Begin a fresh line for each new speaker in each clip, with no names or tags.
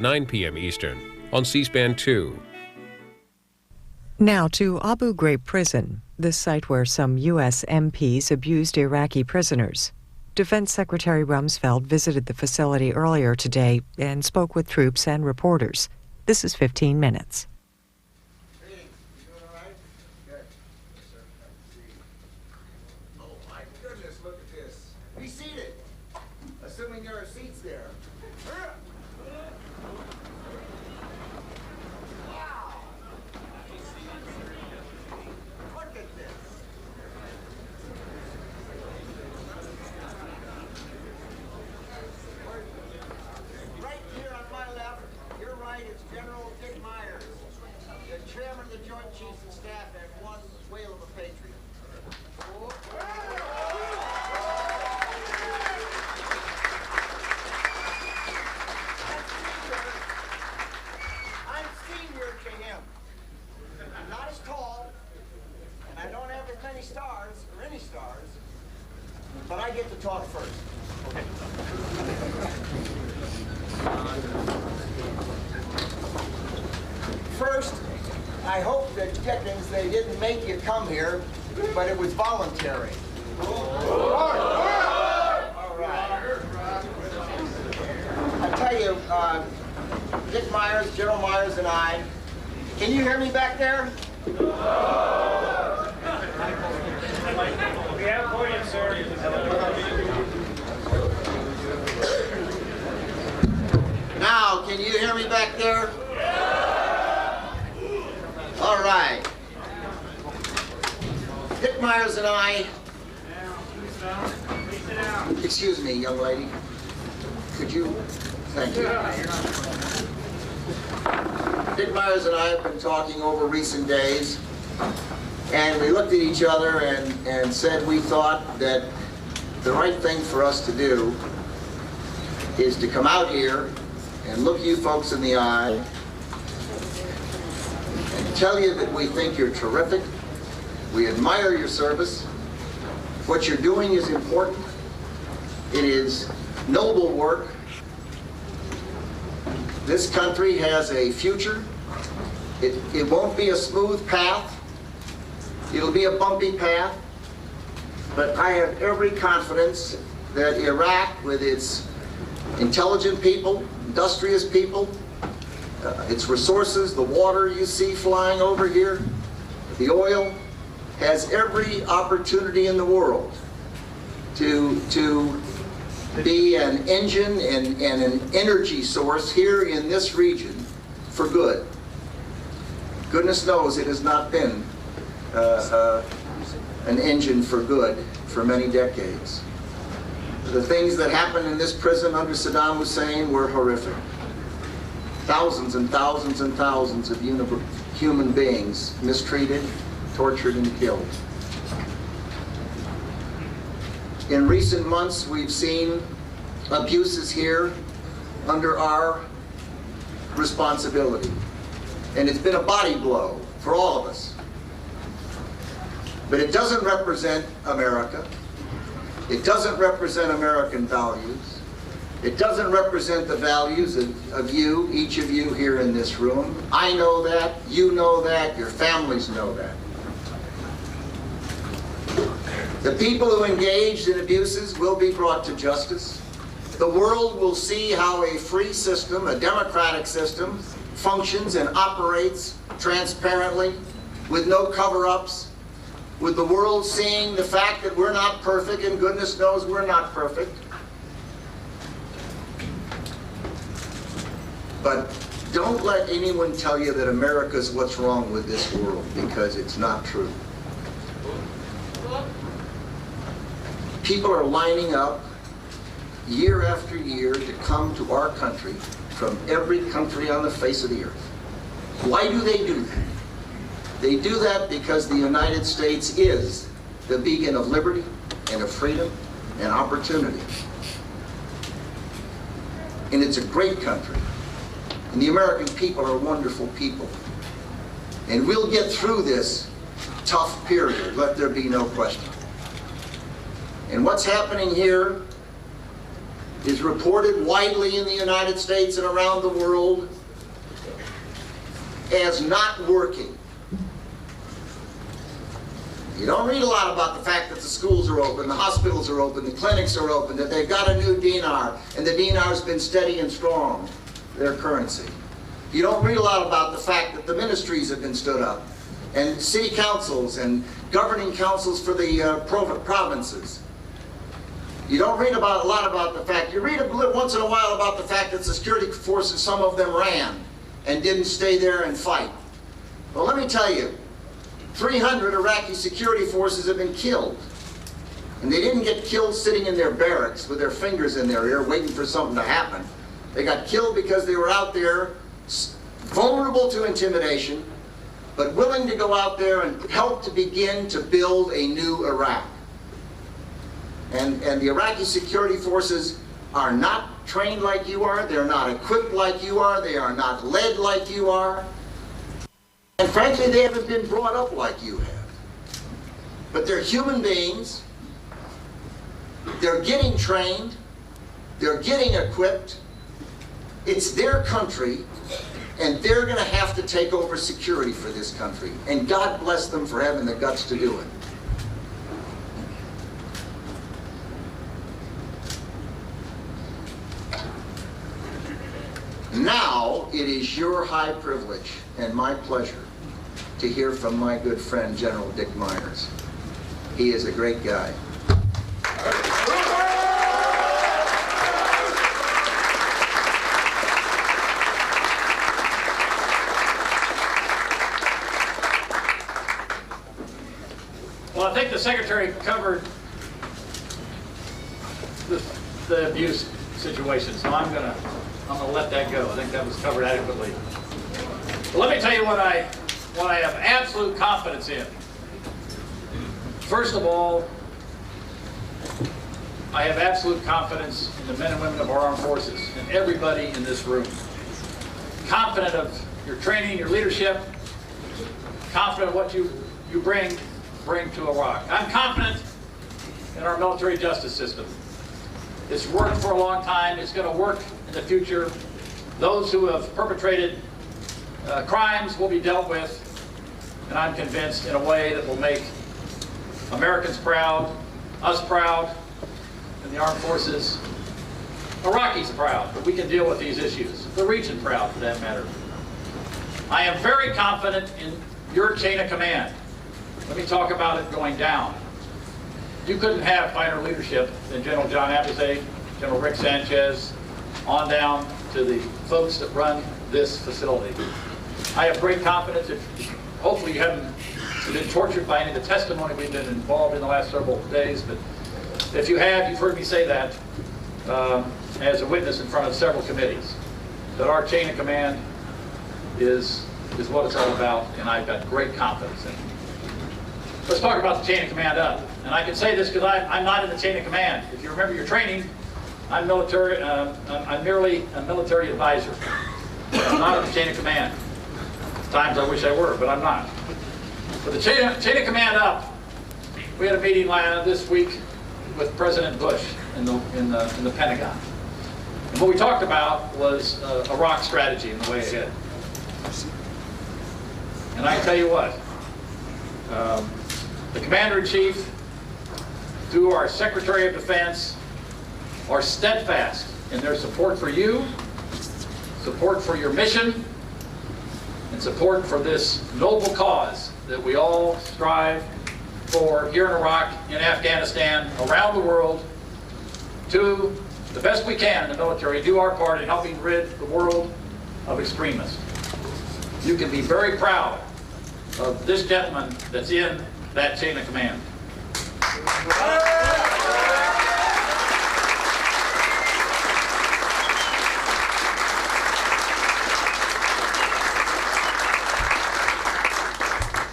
9 p.m. Eastern on C-SPAN 2.
Now to Abu Ghraib prison, the site where some U.S. MPs abused Iraqi prisoners. Defense Secretary Rumsfeld visited the facility earlier today and spoke with troops and reporters. This is 15 Minutes.
Be seated, assuming there are seats there. Wow! Look at this. Right here on my left, your right is General Dick Myers, the chairman of the Joint Chiefs of Staff and one whale of a patriot. Not as tall, and I don't have as many stars, or any stars, but I get to talk first. Okay. First, I hope that Dickens, they didn't make you come here, but it was voluntary. All right. I tell you, Dick Myers, General Myers, and I, can you hear me back there?
We have for you, sir.
Now, can you hear me back there? All right. Dick Myers and I... Excuse me, young lady. Could you... Thank you. Dick Myers and I have been talking over recent days, and we looked at each other and said we thought that the right thing for us to do is to come out here and look you folks in the eye and tell you that we think you're terrific, we admire your service, what you're doing is important, it is noble work. This country has a future. It won't be a smooth path. It'll be a bumpy path. But I have every confidence that Iraq, with its intelligent people, industrious people, its resources, the water you see flying over here, the oil, has every opportunity in the world to be an engine and an energy source here in this region for good. Goodness knows it has not been an engine for good for many decades. The things that happened in this prison under Saddam Hussein were horrific. Thousands and thousands and thousands of human beings mistreated, tortured, and killed. In recent months, we've seen abuses here under our responsibility. And it's been a body blow for all of us. But it doesn't represent America. It doesn't represent American values. It doesn't represent the values of you, each of you here in this room. I know that, you know that, your families know that. The people who engaged in abuses will be brought to justice. The world will see how a free system, a democratic system, functions and operates transparently, with no cover-ups, with the world seeing the fact that we're not perfect, and goodness knows we're not perfect. But don't let anyone tell you that America's what's wrong with this world, because it's not true. People are lining up year after year to come to our country from every country on the face of the earth. Why do they do that? They do that because the United States is the beacon of liberty and of freedom and opportunity. And it's a great country. And the American people are wonderful people. And we'll get through this tough period, let there be no question. And what's happening here is reported widely in the United States and around the world as not working. You don't read a lot about the fact that the schools are open, the hospitals are open, the clinics are open, that they've got a new dinar, and the dinar's been steady and strong, their currency. You don't read a lot about the fact that the ministries have been stood up, and city councils and governing councils for the provinces. You don't read a lot about the fact, you read once in a while about the fact that the security forces, some of them ran and didn't stay there and fight. Well, let me tell you, 300 Iraqi security forces have been killed. And they didn't get killed sitting in their barracks with their fingers in their ear waiting for something to happen. They got killed because they were out there vulnerable to intimidation, but willing to go out there and help to begin to build a new Iraq. And the Iraqi security forces are not trained like you are, they're not equipped like you are, they are not led like you are. And frankly, they haven't been brought up like you have. But they're human beings, they're getting trained, they're getting equipped, it's their country, and they're going to have to take over security for this country. And God bless them for having the guts to do it. Now it is your high privilege and my pleasure to hear from my good friend General Dick Myers. He is a great guy.
Well, I think the Secretary covered the abuse situation, so I'm gonna let that go. I think that was covered adequately. But let me tell you what I have absolute confidence in. First of all, I have absolute confidence in the men and women of our armed forces and everybody in this room. Confident of your training, your leadership, confident of what you bring to Iraq. I'm confident in our military justice system. It's worked for a long time. It's going to work in the future. Those who have perpetrated crimes will be dealt with, and I'm convinced in a way that will make Americans proud, us proud, and the armed forces, Iraqis proud, that we can deal with these issues, the region proud for that matter. I am very confident in your chain of command. Let me talk about it going down. You couldn't have finer leadership than General John Abizade, General Rick Sanchez, on down to the folks that run this facility. I have great confidence that hopefully you haven't been tortured by any of the testimony we've been involved in the last several days, but if you have, you've heard me say that as a witness in front of several committees, that our chain of command is what it's all about, and I've got great confidence in it. Let's talk about the chain of command up. And I can say this because I'm not in the chain of command. If you remember your training, I'm military. I'm merely a military advisor. I'm not in the chain of command. At times I wish I were, but I'm not. But the chain of command up, we had a meeting this week with President Bush in the Pentagon. And what we talked about was Iraq strategy and the way ahead. And I can tell you what, the Commander-in-Chief, through our Secretary of Defense, are steadfast in their support for you, support for your mission, and support for this noble cause that we all strive for here in Iraq, in Afghanistan, around the world, to the best we can in the military, do our part in helping rid the world of extremists. You can be very proud of this gentleman that's in that chain of command.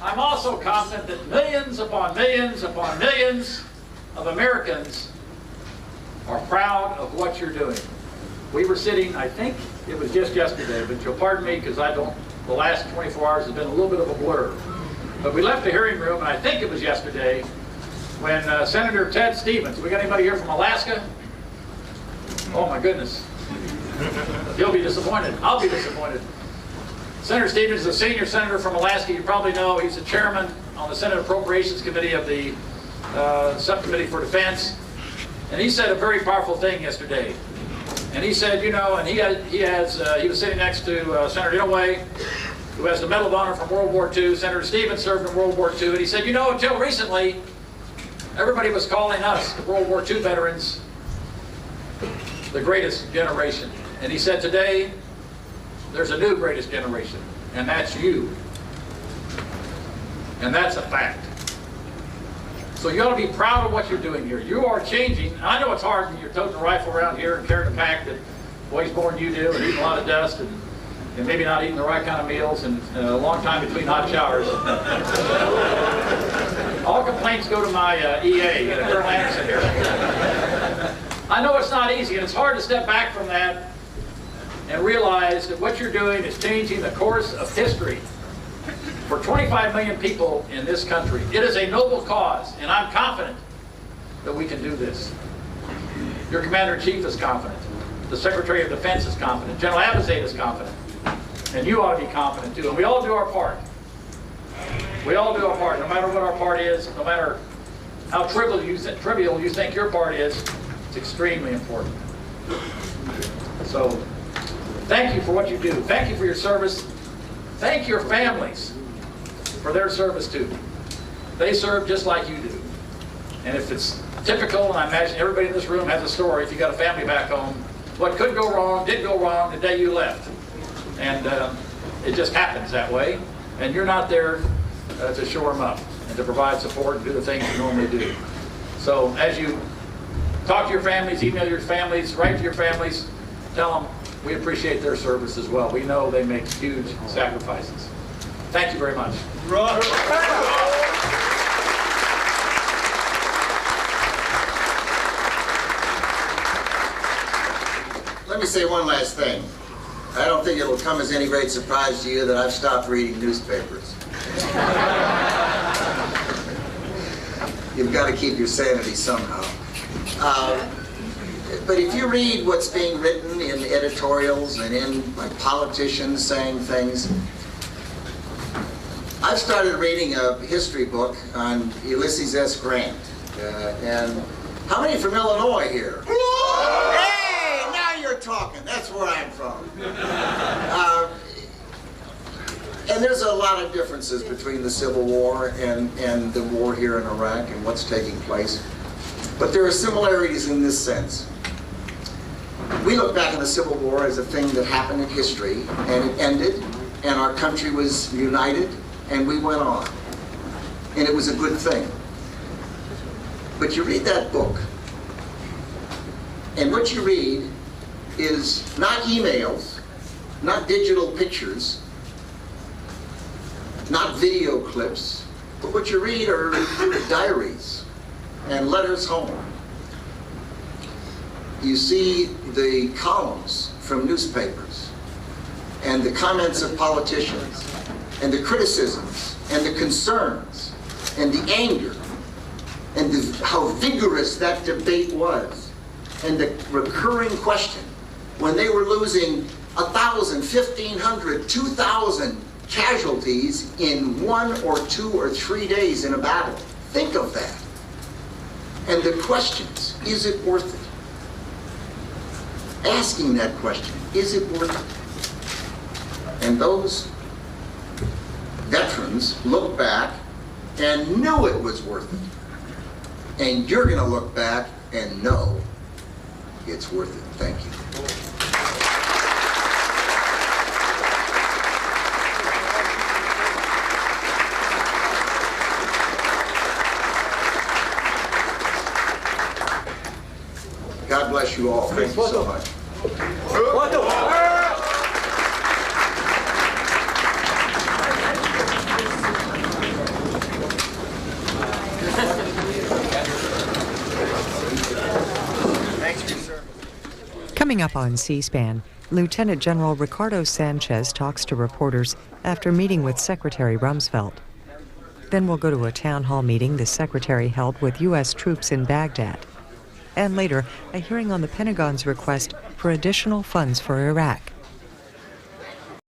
I'm also confident that millions upon millions upon millions of Americans are proud of what you're doing. We were sitting, I think it was just yesterday, but you'll pardon me because the last 24 hours has been a little bit of a blur. But we left the hearing room, and I think it was yesterday, when Senator Ted Stevens, we got anybody here from Alaska? Oh my goodness. He'll be disappointed. I'll be disappointed. Senator Stevens is a senior senator from Alaska. You probably know he's the chairman on the Senate Appropriations Committee of the Subcommittee for Defense. And he said a very powerful thing yesterday. And he said, you know, and he was sitting next to Senator Inouye, who has the Medal of Honor from World War II. Senator Stevens served in World War II. And he said, you know, until recently, everybody was calling us, the World War II veterans, the greatest generation. And he said, today, there's a new greatest generation, and that's you. And that's a fact. So you ought to be proud of what you're doing here. You are changing. I know it's hard when you're toting a rifle around here and carrying a pack that weighs more than you do and eating a lot of dust and maybe not eating the right kind of meals and a long time between hot showers. All complaints go to my EA, Colonel Anderson here. I know it's not easy, and it's hard to step back from that and realize that what you're doing is changing the course of history for 25 million people in this country. It is a noble cause, and I'm confident that we can do this. Your Commander-in-Chief is confident. The Secretary of Defense is confident. General Abizaid is confident. And you ought to be confident, too. And we all do our part. We all do our part, no matter what our part is, no matter how trivial you think your part is, it's extremely important. So, thank you for what you do. Thank you for your service. Thank your families for their service too. They serve just like you do. And if it's typical, and I imagine everybody in this room has a story, if you got a family back home, what could go wrong did go wrong the day you left. And it just happens that way. And you're not there to shore them up and to provide support and do the things you normally do. So as you talk to your families, email your families, write to your families, tell them we appreciate their service as well. We know they make huge sacrifices. Thank you very much.
Let me say one last thing. I don't think it will come as any great surprise to you that I've stopped reading newspapers. You've got to keep your sanity somehow. But if you read what's being written in editorials and in like politicians saying things, I've started reading a history book on Ulysses S. Grant. And how many from Illinois here? Hey, now you're talking. That's where I'm from. And there's a lot of differences between the Civil War and the war here in Iraq and what's taking place. But there are similarities in this sense. We look back on the Civil War as a thing that happened in history, and it ended, and our country was united, and we went on. And it was a good thing. But you read that book, and what you read is not emails, not digital pictures, not video clips, but what you read are diaries and letters home. You see the columns from newspapers and the comments of politicians and the criticisms and the concerns and the anger and how vigorous that debate was, and the recurring question when they were losing 1,000, 1,500, 2,000 casualties in 1 or 2 or 3 days in a battle. Think of that. And the questions, is it worth it? Asking that question, is it worth it? And those veterans looked back and knew it was worth it. And you're going to look back and know it's worth it. Thank you. God bless you all. Thank you so much.
Coming up on C-SPAN, Lieutenant General Ricardo Sanchez talks to reporters after meeting with Secretary Rumsfeld. Then we'll go to a town hall meeting the Secretary held with U.S. troops in Baghdad. and later, a hearing on the Pentagon's request for additional funds for Iraq.